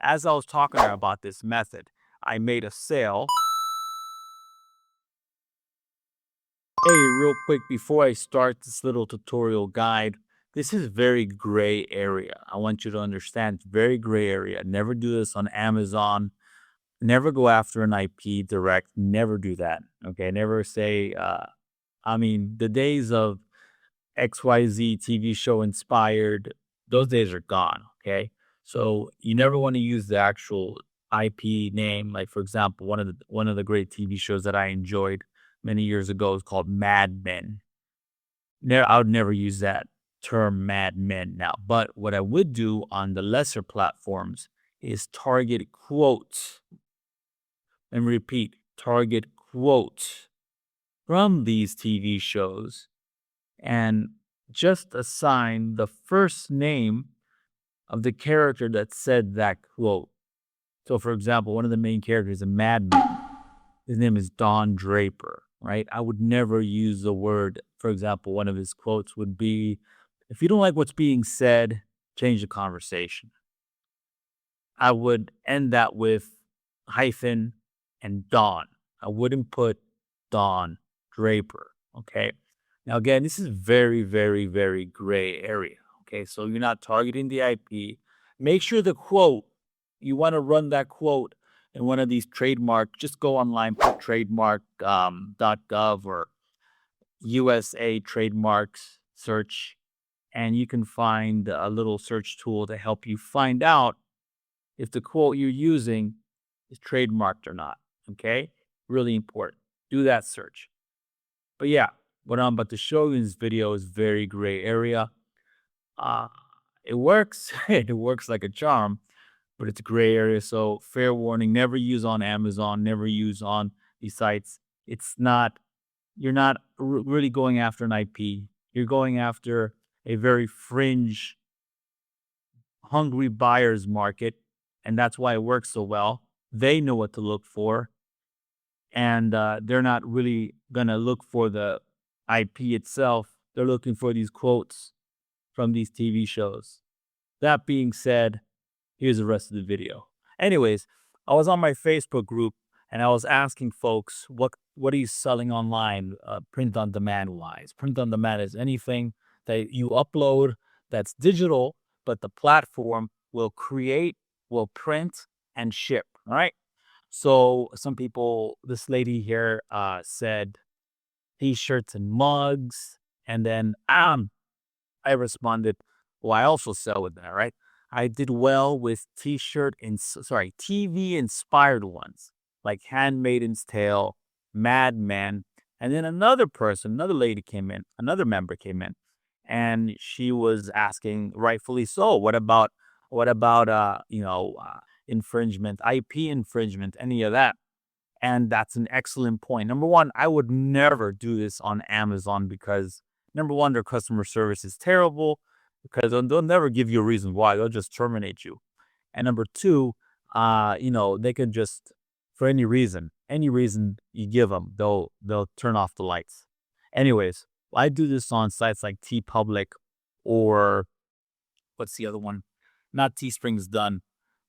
as I was talking to her about this method, I made a sale. Hey, real quick, before I start this little tutorial guide, this is very gray area. I want you to understand, it's very gray area. Never do this on Amazon. Never go after an IP direct. Never do that. Okay. Never say, the days of XYZ TV show inspired, those days are gone. Okay. So you never want to use the actual IP name. Like, for example, one of the great TV shows that I enjoyed many years ago is called Mad Men. I would never use that term Mad Men now. But what I would do on the lesser platforms is target quotes and repeat, target quotes from these TV shows and just assign the first name of the character that said that quote. So, for example, one of the main characters in Mad Men, his name is Don Draper, right? I would never use the word, for example, one of his quotes would be, if you don't like what's being said, change the conversation. I would end that with hyphen and Don. I wouldn't put Don Draper, okay? Now, again, this is very, very, very gray area, okay? So you're not targeting the IP. Make sure the quote, you want to run that quote in one of these trademark, just go online, put trademark.gov or USA trademarks search, and you can find a little search tool to help you find out if the quote you're using is trademarked or not. Okay? Really important. Do that search. But yeah, what I'm about to show you in this video is very gray area. It works. It works like a charm, but it's a gray area. So fair warning, never use on Amazon, never use on these sites. You're not really going after an IP. You're going after a very fringe, hungry buyer's market. And that's why it works so well. They know what to look for. And they're not really going to look for the IP itself. They're looking for these quotes from these TV shows. That being said, here's the rest of the video. Anyways, I was on my Facebook group and I was asking folks, what are you selling online, print on demand wise? Print on demand is anything that you upload that's digital, but the platform will create, will print, and ship. All right. So some people, this lady here said t-shirts and mugs, and then I responded, well, I also sell with that, right? I did well with TV inspired ones like Handmaiden's Tale, Mad Men, and then another lady came in, another member came in, and she was asking, rightfully so, what about infringement, IP infringement, any of that? And that's an excellent point. Number one, I would never do this on Amazon because number one, their customer service is terrible because they'll never give you a reason why. They'll just terminate you. And number two, they can just, for any reason you give them, they'll turn off the lights. Anyways, I do this on sites like TeePublic or what's the other one? Not Teespring's done,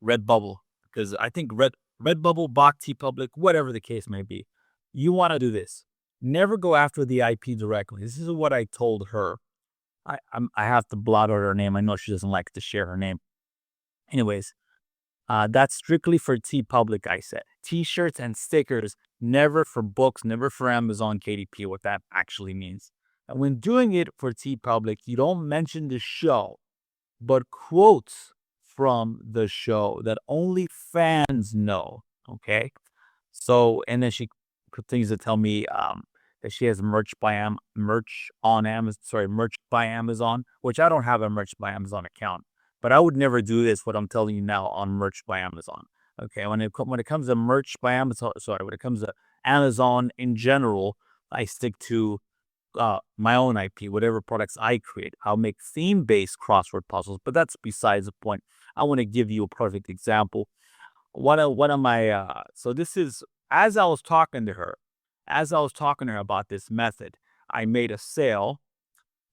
Redbubble, because I think Redbubble, Bach, TeePublic, whatever the case may be. You want to do this. Never go after the IP directly. This is what I told her. I have to blot out her name. I know she doesn't like to share her name. Anyways, that's strictly for TeePublic, I said. T-shirts and stickers, never for books, never for Amazon KDP, what that actually means. And when doing it for TeePublic, you don't mention the show, but quotes from the show that only fans know. Okay. So, and then she continues to tell me that she has merch by Amazon, which I don't have a merch by Amazon account, but I would never do this, what I'm telling you now, on merch by Amazon. Okay. When it comes to merch by Amazon, when it comes to Amazon in general, I stick to my own IP, whatever products I create. I'll make theme-based crossword puzzles, but that's besides the point. I want to give you a perfect example. One of my so this is as I was talking to her about this method, I made a sale.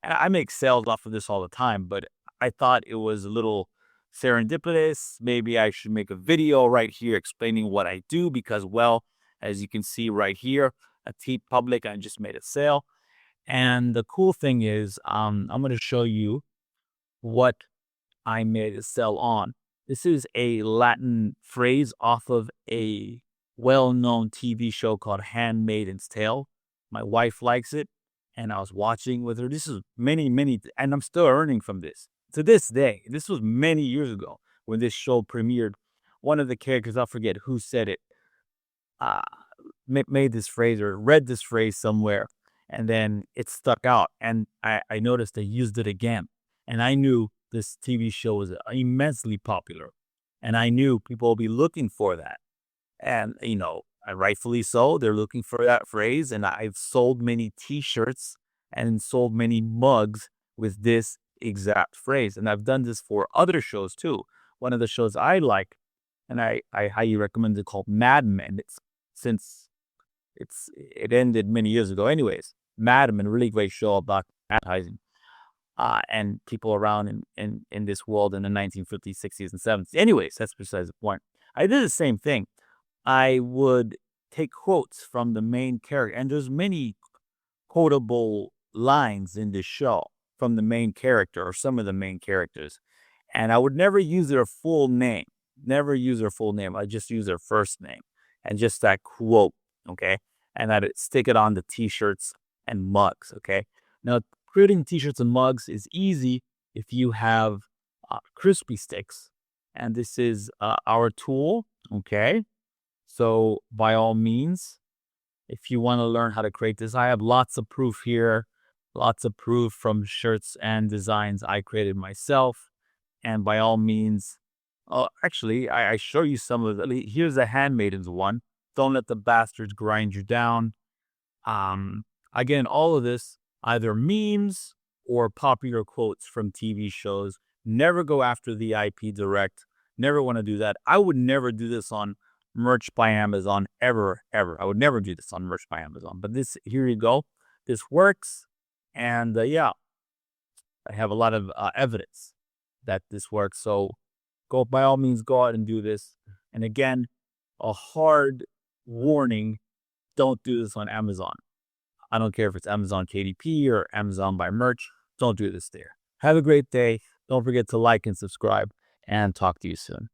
And I make sales off of this all the time, but I thought it was a little serendipitous. Maybe I should make a video right here explaining what I do because, well, as you can see right here, at T Public, I just made a sale. And the cool thing is, I'm going to show you what I made a sell on. This is a Latin phrase off of a well-known TV show called Handmaid's Tale. My wife likes it, and I was watching with her. This is many, and I'm still earning from this. To this day, this was many years ago when this show premiered. One of the characters, I forget who said it, uh, made this phrase or read this phrase somewhere, and then it stuck out. And I noticed they used it again. And I knew this TV show was immensely popular. And I knew people will be looking for that. And, rightfully so, they're looking for that phrase. And I've sold many T-shirts and sold many mugs with this exact phrase. And I've done this for other shows too. One of the shows I like, and I highly recommend it, called Mad Men. It ended many years ago. Anyways, Mad Men, really great show about advertising. And people around in this world in the 1950s, 60s, and 70s. Anyways, that's besides the point. I did the same thing. I would take quotes from the main character, and there's many quotable lines in this show from the main character or some of the main characters. And I would never use their full name. Never use their full name. I just use their first name and just that quote, okay? And I'd stick it on the T-shirts and mugs, okay? Now, creating T-shirts and mugs is easy if you have crispy sticks. And this is our tool, okay? So by all means, if you want to learn how to create this, I have lots of proof here. Lots of proof from shirts and designs I created myself. And by all means, actually, I show you some of the, here's a Handmaidens one. Don't let the bastards grind you down. Again, all of this, either memes or popular quotes from TV shows. Never go after the IP direct. Never want to do that. I would never do this on merch by Amazon, ever. I would never do this on merch by Amazon. But this, here you go. This works. And yeah, I have a lot of evidence that this works. So by all means, go out and do this. And again, a hard warning, don't do this on Amazon. I don't care if it's Amazon KDP or Amazon by merch. Don't do this there. Have a great day. Don't forget to like and subscribe, and talk to you soon.